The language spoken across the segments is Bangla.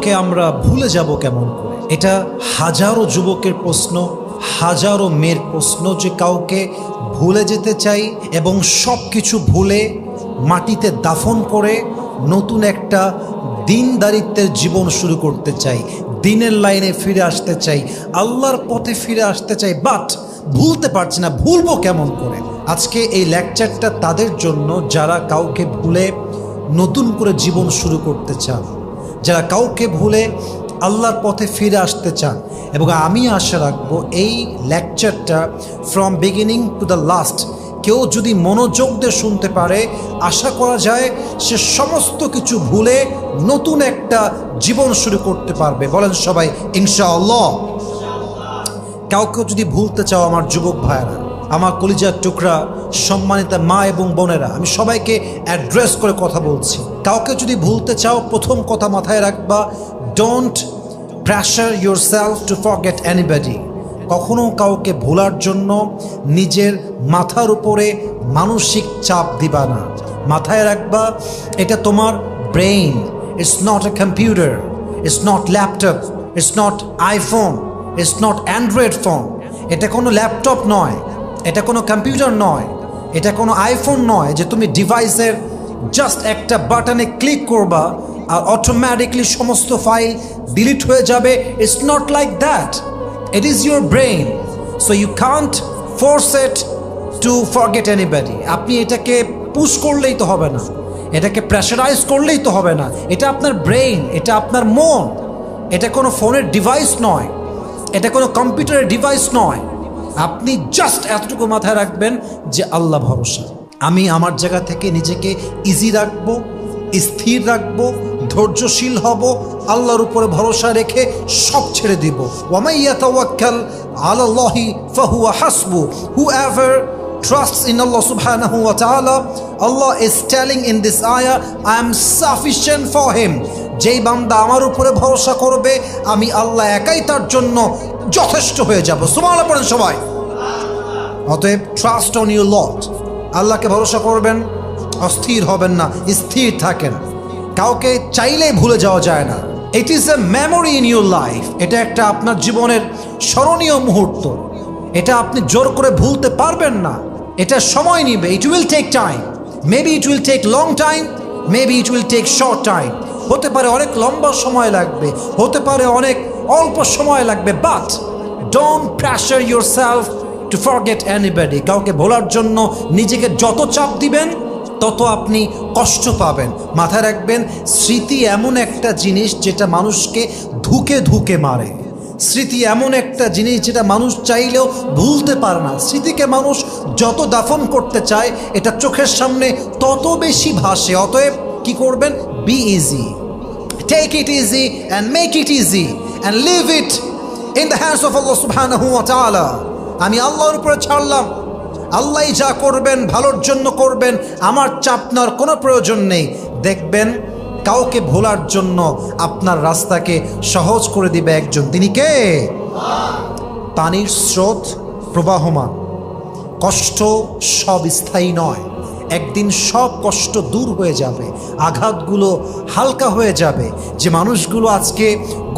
কাউকে আমরা ভুলে যাব কেমন করে? এটা হাজারো যুবকের প্রশ্ন, হাজারো মেয়ের প্রশ্ন, যে কাউকে ভুলে যেতে চাই এবং সব কিছু ভুলে মাটিতে দাফন করে নতুন একটা দিনদারিত্বের জীবন শুরু করতে চাই, দিনের লাইনে ফিরে আসতে চাই, আল্লাহর পথে ফিরে আসতে চাই, বাট ভুলতে পারছি না। ভুলবো কেমন করে? আজকে এই লেকচারটা তাদের জন্য যারা কাউকে ভুলে নতুন করে জীবন শুরু করতে চান, যারা কাউকে ভুলে আল্লাহর পথে ফিরে আসতে চান। এবং আমি আশা রাখবো এই লেকচারটা from beginning to the last কেউ যদি মনোযোগ দিয়ে শুনতে পারে, আশা করা যায় সে সমস্ত কিছু ভুলে নতুন একটা জীবন শুরু করতে পারবে। বলেন সবাই ইনশাআল্লাহ। কাউকে যদি ভুলতে চাও আমার যুবক ভাইয়েরা, আমার কলিজার টুকরা সম্মানিত মা এবং বোনেরা, আমি সবাইকে অ্যাড্রেস করে কথা বলছি। কাউকে যদি ভুলতে চাও, প্রথম কথা মাথায় রাখবা, don't pressure yourself two forget anybody. কখনো কাউকে ভোলার জন্য নিজের মাথার উপরে মানসিক চাপ দিবা না। মাথায় রাখবা, এটা তোমার brain, it's not a computer, it's not laptop, it's not iPhone, it's not Android phone. এটা কোনো ল্যাপটপ নয়, এটা কোনো কম্পিউটার নয়, এটা কোনো আইফোন নয় যে তুমি ডিভাইসের জাস্ট একটা বাটনে ক্লিক করবা আর অটোমেটিকলি সমস্ত ফাইল ডিলিট হয়ে যাবে। It's not like that. It is your brain, so you can't force it to forget anybody. আপনি এটাকে পুশ করলেই তো হবে না, এটাকে প্রেশারাইজ করলেই তো হবে না। এটা আপনার ব্রেইন, এটা আপনার মন, এটা কোনো ফোনের ডিভাইস নয়, এটা কোনো কম্পিউটারের ডিভাইস নয়। আপনি জাস্ট এতটুকু মাথায় রাখবেন যে আল্লাহ ভরসা। আমি আমার জায়গা থেকে নিজেকে ইজি রাখবো, স্থির রাখবো, ধৈর্যশীল হব, আল্লাহর উপরে ভরসা রেখে সব ছেড়ে দিব। ওয়ামান ইয়াতাওয়াক্কাল আলাল্লাহি ফাহুয়া হাসবু। Whoever trusts in Allah subhanahu wa ta'ala, Allah is telling in this ayah, I am sufficient for him. যেই বান্দা আমার উপরে ভরসা করবে, আমি আল্লাহ একাই তার জন্য যথেষ্ট হয়ে যাব। সুবহানাল্লাহ পড়েন সবাই। অতএব ট্রাস্ট অন ইউর লর্ড। আল্লাহকে ভরসা করবেন, অস্থির হবেন না, স্থির থাকেন। কাউকে চাইলেই ভুলে যাওয়া যায় না। It is a memory in your life. এটা একটা আপনার জীবনের স্মরণীয় মুহূর্ত। এটা আপনি জোর করে ভুলতে পারবেন না। এটা সময় নিবে। It will take time. Maybe it will take long time, maybe it will take short time. হতে পারে অনেক লম্বা সময় লাগবে, হতে পারে অনেক অল্প সময় লাগবে, but don't pressure yourself two forget anybody. কাউকে ভোলার জন্য নিজেকে যত চাপ দিবেন তত আপনি কষ্ট পাবেন। মাথায় রাখবেন, স্মৃতি এমন একটা জিনিস যেটা মানুষকে ধুকে ধুকে মারে। স্মৃতি এমন একটা জিনিস যেটা মানুষ চাইলেও ভুলতে পারে না। স্মৃতিকে মানুষ যত দাফন করতে চায়, এটা চোখের সামনে তত বেশি ভাসে। অতএব কি করবেন? Be easy, take it easy and make it easy and leave it in the hands of Allah সুবহানাহু ওয়া তাআলা। আমি আল্লাহর উপরে ছাড়লাম, আল্লাহই যা করবেন ভালোর জন্য করবেন, আমার চাপ নেওয়ার কোনো প্রয়োজন নেই। দেখবেন কাউকে ভোলার জন্য আপনার রাস্তাকে সহজ করে দিবে একজন। তিনি কে? পানির স্রোত প্রবাহমান। কষ্ট সব স্থায়ী নয়, একদিন সব কষ্ট দূর হয়ে যাবে, আঘাতগুলো হালকা হয়ে যাবে। যে মানুষগুলো আজকে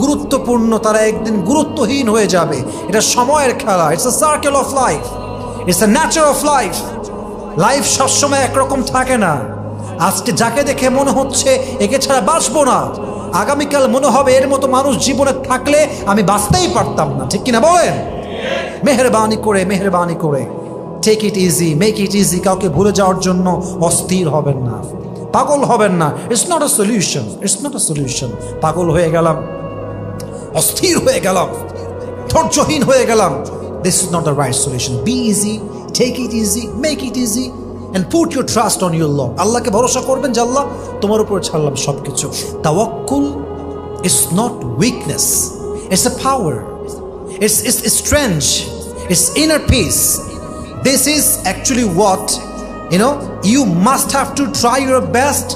গুরুত্বপূর্ণ তারা একদিন গুরুত্বহীন হয়ে যাবে। এটা সময়ের খেলা। It's a circle of life, it's a Nature of life. Life সবসময় একরকম থাকে না। আজকে যাকে দেখে মনে হচ্ছে একে ছাড়া বাঁচবো না, আগামীকাল মনে হবে এর মতো মানুষ জীবনে থাকলে আমি বাঁচতেই পারতাম না। ঠিক কিনা বলেন? মেহেরবানি করে, মেহেরবানি করে take it easy, make it easy. কাউকে ভুলে যাওয়ার জন্য অস্থির হবেন না, পাগল হবেন না। It's not a solution, it's not a solution. পাগল হয়ে গেলাম, অস্থির হয়ে গেলাম, ধৈর্যহীন হয়ে গেলাম, this is not the right solution. Be easy, take it easy, make it easy and put your trust on your Lord. আল্লাহকে ভরসা করবেন যে আল্লাহ তোমার উপর ছাড়লাম সব কিছু। তাওয়াক্কুল is not weakness, it's a power, it's strength, it's inner peace. This is actually what, you must have to try your best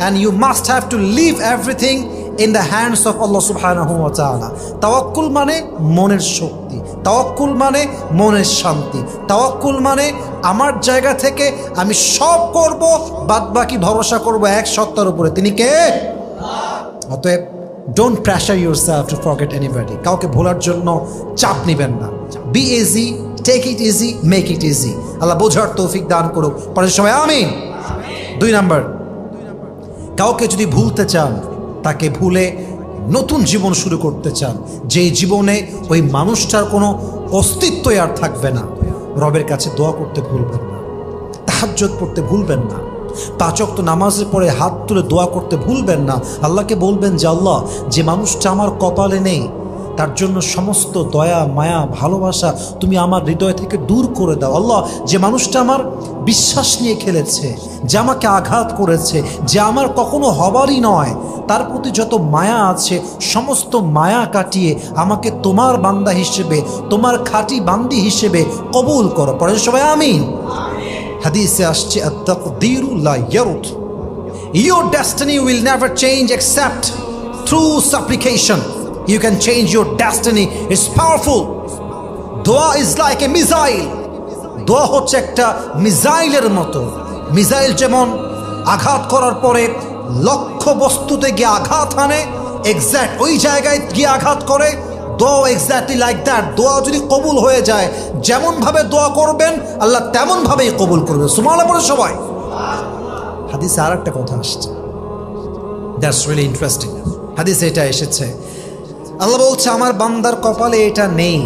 and you must have to leave everything in the hands of Allah subhanahu wa ta'ala. তাওয়াক্কুল মানে মনের শক্তি, তাওয়াক্কুল মানে মনের শান্তি, তাওয়াক্কুল মানে আমার জায়গা থেকে আমি সব করব, বাদ বাকি ভরসা করব এক সত্তার উপরে। তিনি কে? অতএব don't pressure yourself to forget anybody. কাউকে ভোলার জন্য চাপ নেবেন না। Be easy, take it easy, make it easy. আল্লাহ বোঝার তৌফিক দান করুক। পরের সময় আমিন। 2 নাম্বার, কাউকে যদি ভুলতে চান, তাকে ভুলে নতুন জীবন শুরু করতে চান, যেই জীবনে ওই মানুষটার কোনো অস্তিত্বই আর থাকবে না, রবের কাছে দোয়া করতে ভুলবেন না, তাহাজ্জুদ পড়তে ভুলবেন না, 5 ওয়াক্ত নামাজের পরে হাত তুলে দোয়া করতে ভুলবেন না। আল্লাহকে বলবেন যে আল্লাহ, যে মানুষটা আমার কপালে নেই, তার জন্য সমস্ত দয়া মায়া ভালোবাসা তুমি আমার হৃদয় থেকে দূর করে দাও। আল্লাহ, যে মানুষটা আমার বিশ্বাস নিয়ে খেলেছে, যে আমাকে আঘাত করেছে, যে আমার কখনো হবারই নয়, তার প্রতি যত মায়া আছে সমস্ত মায়া কাটিয়ে আমাকে তোমার বান্দা হিসেবে, তোমার খাঁটি বান্দি হিসেবে কবুল করো। পরে সবাই আমিন। হাদিসে আসছে আত-তাকদীরু লা ইয়ারুদ, your destiny will never change except through supplication. You can change your destiny. It's powerful. Dua is like a missile. দোয়া হচ্ছে একটা মিসাইলের মতো। মিসাইল যেমন আঘাত করার পরে লক্ষ্য বস্তুতে গিয়ে আঘাত আনে, এক্স্যাক্ট ওই জায়গায় গিয়ে আঘাত করে, দোয়া এক্স্যাক্টলি লাইক দ্যাট। দোয়া যদি কবুল হয়ে যায়, যেমনভাবে দোয়া করবেন আল্লাহ তেমনভাবেই কবুল করবে। সুবহানাল্লাহ বলে সবাই। হাদিসে আর একটা কথা আসছে, দ্যাটস রিয়েলি ইন্টারেস্টিং। হাদিসে এটা এসেছে, আল্লাহ বলছে আমার বান্দার কপালে এটা নেই,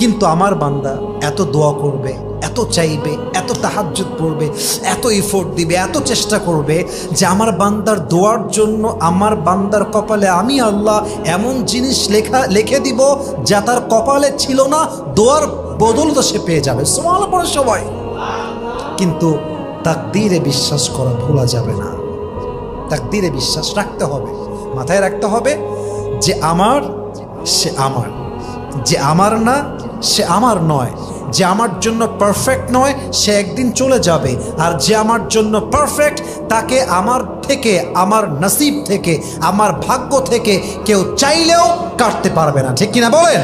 কিন্তু আমার বান্দা এত দোয়া করবে, এত চাইবে, এত তাহাজ্জুদ পড়বে, এত এফোর্ট দিবে, এত চেষ্টা করবে, যে আমার বান্দার দোয়ার জন্য আমার বান্দার কপালে আমি আল্লাহ এমন জিনিস লিখে দিব যা তার কপালে ছিল না, দোয়ার বদৌলতে সে পেয়ে যাবে। সুবহানাল্লাহ পড়ে সবাই। কিন্তু তাকদীরে বিশ্বাস করা ভোলা যাবে না। তাকদীরে বিশ্বাস রাখতে হবে, মাথায় রাখতে হবে যে আমার সে আমার, যে আমার না সে আমার নয়, যে আমার জন্য পারফেক্ট নয় সে একদিন চলে যাবে, আর যে আমার জন্য পারফেক্ট তাকে আমার থেকে, আমার নসিব থেকে, আমার ভাগ্য থেকে কেউ চাইলেও কাটতে পারবে না। ঠিক কিনা বলেন?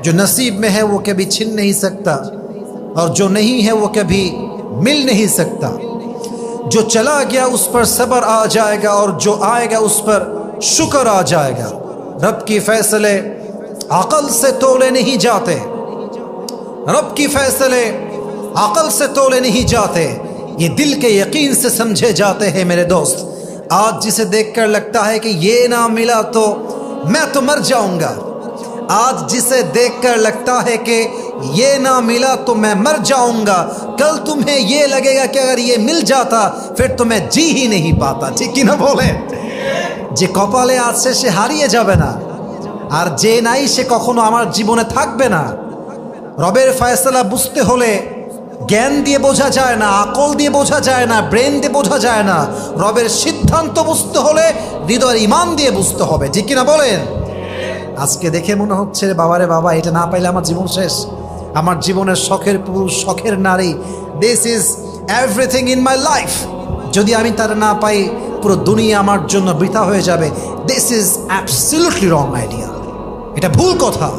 जो नसीब में है वो कभी छिन नहीं सकता और जो नहीं है वो कभी मिल नहीं सकता। जो चला गया उस पर सब्र आ जाएगा और जो आएगा उस पर शुक्र आ जाएगा। रब की फैसले अकल से तोले नहीं जाते, रब की फैसले अकल से तोले नहीं जाते, ये दिल के यकीन से समझे जाते हैं मेरे दोस्त। आज जिसे देखकर लगता है कि ये ना मिला तो मैं तो मर जाऊंगा, आज जिसे देखकर लगता है कि ये ना मिला तो मैं मर जाऊंगा, कल तुम्हें ये लगेगा कि अगर ये मिल जाता फिर तो मैं जी ही नहीं पाता। ठीक कि ना बोले? যে কপালে আছে সে হারিয়ে যাবে না, আর যে নাই সে কখনো আমার জীবনে থাকবে না। রবের ফয়সালা বুঝতে হলে জ্ঞান দিয়ে বোঝা যায় না, আকল দিয়ে বোঝা যায় না, ব্রেন দিয়ে বোঝা যায় না। রবের সিদ্ধান্ত বুঝতে হলে হৃদয়ের ঈমান দিয়ে বুঝতে হবে। ঠিক কিনা বলেন? আজকে দেখে মনে হচ্ছে বাবারে বাবা, এটা না পাইলে আমার জীবন শেষ, আমার জীবনের শখের পুরুষ, শখের নারী, this is everything in my life, যদি আমি তার না পাই পুরো দুনিয়া আমার জন্য বৃথা হয়ে যাবে। This is absolutely wrong idea, এটা ভুল কথা।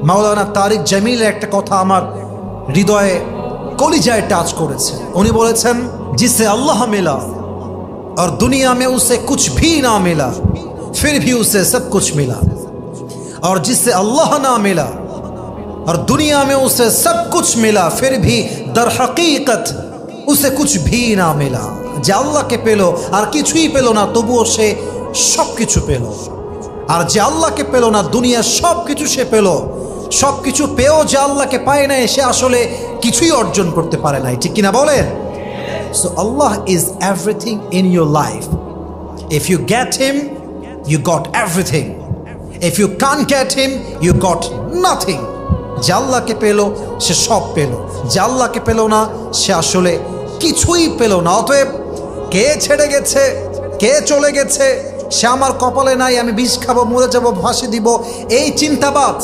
মাওলানা তারিক জামিলের একটা কথা আমার হৃদয়ে কলিজায় টাচ করেছে। উনি বলেছেন, जिसे अल्लाह मिला और दुनिया में उसे कुछ भी ना मिला फिर भी उसे सब कुछ मिला, और जिससे अल्लाह ना मिला और दुनिया में उसे सब कुछ मिला फिर भी दर हकीकत उसे कुछ भी ना मिला। যে আল্লাহকে পেল আর কিছুই পেল না, তবুও সে সব কিছু পেল। আর যে আল্লাহকে পেল না, দুনিয়ার সব কিছু সে পেল। সব কিছু পেয়েও যে আল্লাহকে পায় নাই, সে আসলে কিছুই অর্জন করতে পারে নাই। ঠিক কিনা বলেন? So Allah is everything in your life. If you get him you got everything, if you can't get him you got nothing. যে আল্লাহকে পেল সে সব পেল, যে আল্লাহকে পেল না সে আসলে কিছুই পেল না। অতএব কে ছেড়ে গেছে, কে চলে গেছে, সে আমার কপালে নাই, আমি বিষ খাবো, মরে যাবো, ফাঁসি দিব, এই চিন্তাবাদ,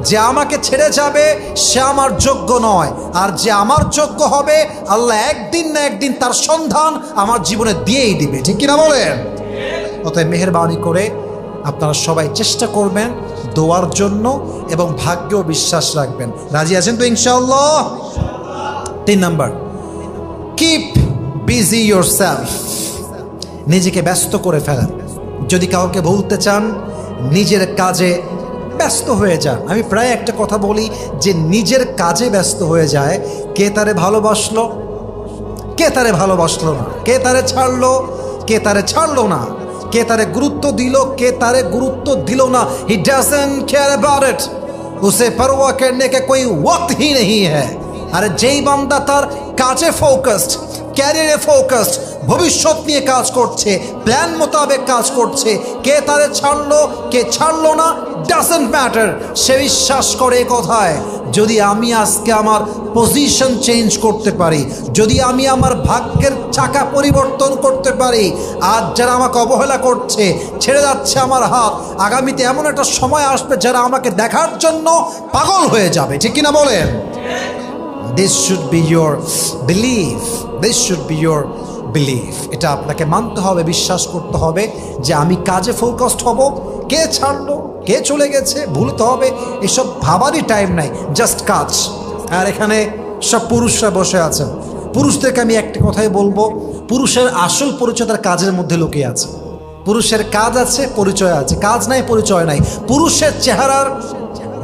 যে আমাকে ছেড়ে যাবে সে আমার যোগ্য নয়। আর যে আমার যোগ্য হবে আল্লাহ একদিন না একদিন তার সন্ধান আমার জীবনে দিয়েই দিবে। ঠিক কিনা বলেন? অতএব মেহেরবানি করে আপনারা সবাই চেষ্টা করবেন দোয়ার জন্য এবং ভাগ্যেও বিশ্বাস রাখবেন। রাজি আছেন তো ইনশাআল্লাহ? 3 নাম্বার, কিপ বিজি ইয়োরসেলফ, নিজেকে ব্যস্ত করে ফেলেন। যদি কাউকে ভুলতে চান নিজের কাজে ব্যস্ত হয়ে যান। আমি প্রায় একটা কথা বলি যে নিজের কাজে ব্যস্ত হয়ে যায়। কে তারে ভালোবাসলো, কে তারে ভালোবাসলো না, কে তারে ছাড়লো, কে তারে ছাড়লো না, কে তারে গুরুত্ব দিল, কে তারে গুরুত্ব দিল না। He doesn't care about it, উसे परवाह करने का कोई वक्त ही नहीं है। আরে যেই বান্দা তার কাজে ফোকাসড, ক্যারিয়ারে ফোকাসড, ভবিষ্যৎ নিয়ে কাজ করছে, প্ল্যান মোতাবেক কাজ করছে, কে তারে ছাড়লো কে ছাড়লো না ডাজন্ট ম্যাটার। সে বিশ্বাস করে কথায়, যদি আমি আজকে আমার পজিশন চেঞ্জ করতে পারি, যদি আমি আমার ভাগ্যের চাকা পরিবর্তন করতে পারি, আজ যারা আমাকে অবহেলা করছে, ছেড়ে যাচ্ছে আমার হাত, আগামীতে এমন একটা সময় আসবে যারা আমাকে দেখার জন্য পাগল হয়ে যাবে। ঠিক কিনা বলেন? This should be your belief. This should be your belief. এটা আপনাকে মানতে হবে, বিশ্বাস করতে হবে যে আমি কাজে ফোকাসড হব। কে ছাড়লো, কে চলে গেছে, ভুলতে হবে, এসব ভাবারই টাইম নাই, জাস্ট কাজ। আর এখানে সব পুরুষরা বসে আছেন, পুরুষদেরকে আমি একটা কথাই বলবো, পুরুষের আসল পরিচয় তার কাজের মধ্যে লুকিয়ে আছে। পুরুষের কাজ আছে, পরিচয় আছে, কাজ নাই, পরিচয় নাই। পুরুষের চেহারার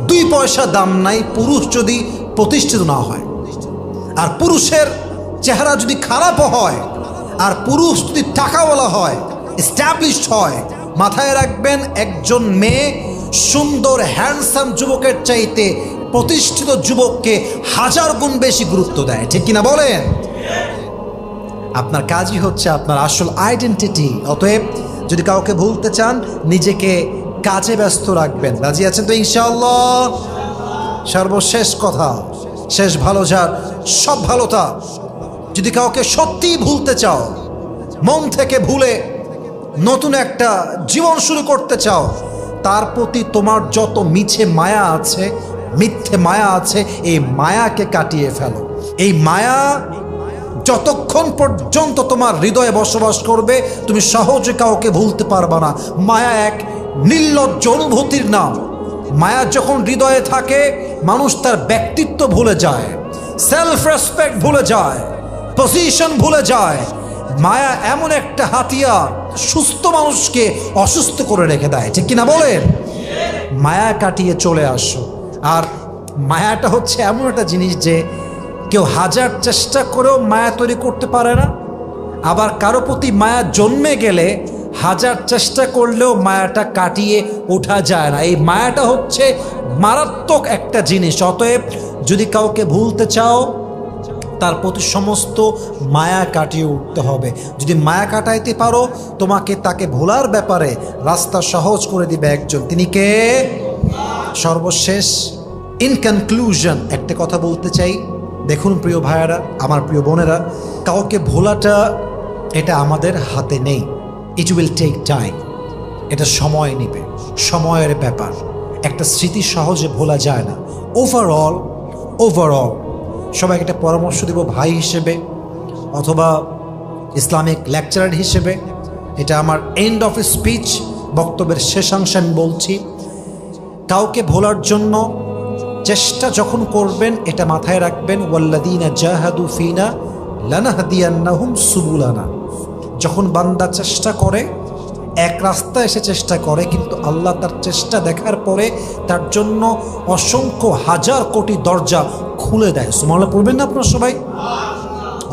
2 পয়সা দাম নাই পুরুষ যদি প্রতিষ্ঠিত না হয়। আর পুরুষের চেহারা যদি খারাপও হয়, আর পুরুষ যদি টাকাওয়ালা হয়, এস্টাবলিশড হয়, মাথায় রাখবেন একজন মেয়ে সুন্দর হ্যান্ডসাম যুবকের চাইতে প্রতিষ্ঠিত যুবককে 1000 গুণ বেশি গুরুত্ব দেয়। ঠিক কিনা বলেন? আপনার কাজই হচ্ছে আপনার আসল আইডেন্টিটি। অতএব যদি কাউকে ভুলতে চান, নিজেকে কাজে ব্যস্ত রাখবেন। রাজি আছেন তো ইনশাআল্লাহ? সর্বশেষ কথা, শেষ ভালো যার সব ভালো তা। যদি কাউকে সত্যিই ভুলতে চাও, মন থেকে ভুলে নতুন একটা জীবন শুরু করতে চাও, তার প্রতি তোমার যত মিছে মায়া আছে, মিথ্যে মায়া আছে, এই মায়াকে কাটিয়ে ফেলো। এই মায়া যতক্ষণ পর্যন্ত তোমার হৃদয়ে বসবাস করবে, তুমি সহজে কাউকে ভুলতে পারবা না। মায়া এক নির্লজ্জ অনুভূতির নাম। মায়া যখন হৃদয়ে থাকে, মানুষ তার ব্যক্তিত্ব ভুলে যায়, সেলফ রেসপেক্ট ভুলে যায়, পজিশন ভুলে যায়। মায়া এমন একটা হাতিয়ার, সুস্থ মানুষকে অসুস্থ করে রেখে দেয়। ঠিক কিনা বলেন? মায়া কাটিয়ে চলে আসো। আর মায়াটা হচ্ছে এমন একটা জিনিস যে কেউ 1000 চেষ্টা করেও মায়া তৈরি করতে পারে না। আবার কারো প্রতি মায়া জন্মে গেলে 1000 চেষ্টা করলেও মায়াটা কাটিয়ে ওঠা যায় না। এই মায়াটা হচ্ছে মারাত্মক একটা জিনিস। অতএব যদি কাউকে ভুলতে চাও, তার প্রতি সমস্ত মায়া কাটিয়ে উঠতে হবে। যদি মায়া কাটাইতে পারো, তোমাকে তাকে ভোলার ব্যাপারে রাস্তা সহজ করে দিবে একজন, তিনি কে? সর্বশেষ ইন কনক্লুশন একটা কথা বলতে চাই। দেখুন প্রিয় ভাইয়েরা, আমার প্রিয় বোনেরা, কাউকে ভোলাটা এটা আমাদের হাতে নেই। ইট উইল টেক টাইম, এটা সময় নেবে, সময়ের ব্যাপার। একটা স্মৃতি সহজে ভোলা যায় না। ওভারঅল সবাইকে একটা পরামর্শ দেব ভাই হিসেবে অথবা ইসলামিক লেকচারার হিসেবে। এটা আমার এন্ড অফ স্পিচ, বক্তব্যের শেষাংশে আমি বলছি, কাউকে ভোলার জন্য চেষ্টা যখন করবেন, এটা মাথায় রাখবেন, ওয়াল্লাযীনা জাহাদু ফিনা লানাহদিয়ান্নাহুম সুবুলানা। যখন বান্দা চেষ্টা করে, এক রাস্তায় এসে চেষ্টা করে, কিন্তু আল্লাহ তার চেষ্টা দেখার পরে তার জন্য অসংখ্য হাজার কোটি দরজা খুলে দেয়। সুবহানাল্লাহ পড়বেন না আপনারা সবাই?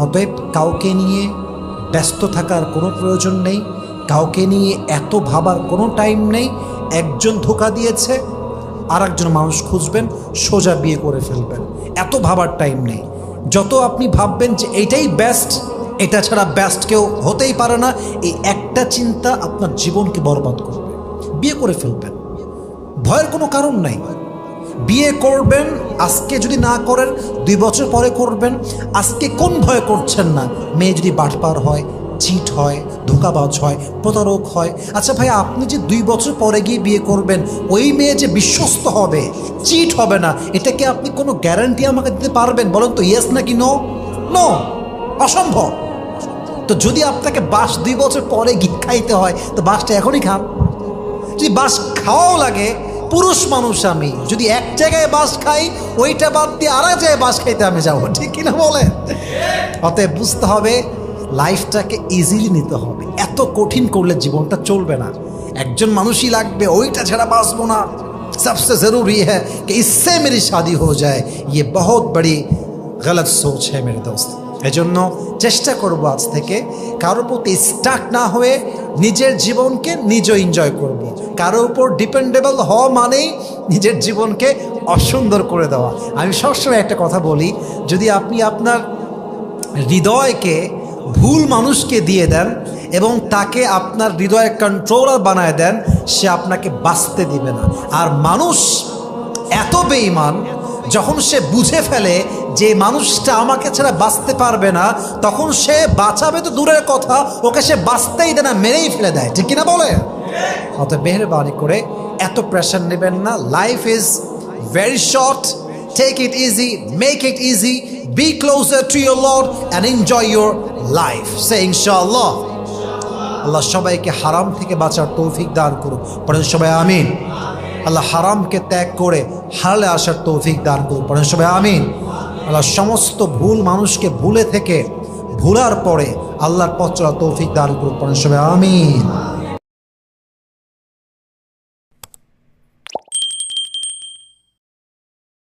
অতএব কাউকে নিয়ে ব্যস্ত থাকার কোনো প্রয়োজন নেই, কাউকে নিয়ে এত ভাবার কোনো টাইম নেই। একজন ধোঁকা দিয়েছে, আর একজন মানুষ খুঁজবেন, সোজা বিয়ে করে ফেলবেন। এত ভাবার টাইম নেই। যত আপনি ভাববেন যে এইটাই বেস্ট, এটা ছাড়া বেস্ট কেউ হতেই পারে না, এই একটা চিন্তা আপনার জীবনকে বরবাদ করবে। বিয়ে করে ফেলবেন, ভয়ের কোনো কারণ নাই। বিয়ে করবেন, আজকে যদি না করেন 2 বছর পরে করবেন। আজকে কোন ভয় করছেন না? মেয়ে যদি বাটপার হয়, চিট হয়, ধোঁকাবাজ হয়, প্রতারক হয়। আচ্ছা ভাই, আপনি যে 2 বছর পরে গিয়ে বিয়ে করবেন, ওই মেয়ে যে বিশ্বস্ত হবে, চিট হবে না, এটা কি আপনি কোনো গ্যারান্টি আমাকে দিতে পারবেন? বলেন তো, ইয়েস নাকি নো? নো, অসম্ভব। তো যদি আপনাকে বাস 2 বছর পরে গিয়ে খাইতে হয়, তো বাসটা এখনই খান। যদি বাস খাওয়াও লাগে, পুরুষ মানুষ আমি, যদি এক জায়গায় বাস খাই, ওইটা বাদ দিয়ে আর এক জায়গায় বাস খাইতে আমি যাবো। ঠিক কিনা বলেন? অতএব বুঝতে হবে, লাইফটাকে ইজিলি নিতে হবে। এত কঠিন করলে জীবনটা চলবে না। একজন মানুষই লাগবে, ওইটা ছাড়া বাঁচবো না। सबसे ज़रूरी है कि इससे मेरी शादी हो जाए, ये बहुत बड़ी गलत सोच है मेरे दोस्त। এজন্য চেষ্টা করব আজ থেকে কারোর প্রতি স্টাক না হয়ে নিজের জীবনকে নিজে এনজয় করব। কারোর উপর ডিপেন্ডেবল হওয়া মানেই নিজের জীবনকে অসুন্দর করে দেওয়া। আমি সবসময় একটা কথা বলি, যদি আপনি আপনার হৃদয়কে ভুল মানুষকে দিয়ে দেন এবং তাকে আপনার হৃদয়ের কন্ট্রোলার বানায় দেন, সে আপনাকে বাঁচতে দিবে না। আর মানুষ এত বেঈমান, যখন সে বুঝে ফেলে যে মানুষটা আমাকে ছাড়া বাঁচতে পারবে না, তখন সে বাঁচাবে তো দূরের কথা, ওকে সে বাঁচতেই দেয় না, মেরেই ফেলে দেয়। ঠিক কিনা বলে? অত মেহেরবানি করে এত প্রেশার নেবেন না। Life is very short, take it easy, make it easy, be closer to your lord and enjoy your life. সে ইনশাআল্লাহ। আল্লাহ সবাইকে হারাম থেকে বাঁচার তৌফিক দান করুন, পড়েন সবাই আমিন। আল্লাহ হারামকে ত্যাগ করে হালালে আসার তৌফিক দান করুন, পড়েন সবাই আমিন। আল্লাহ সমস্ত ভুল মানুষকে ভুলে থেকে ভুলার পরে আল্লাহর পথ চলার তৌফিক দান করুন, পড়েন সবাই আমিন।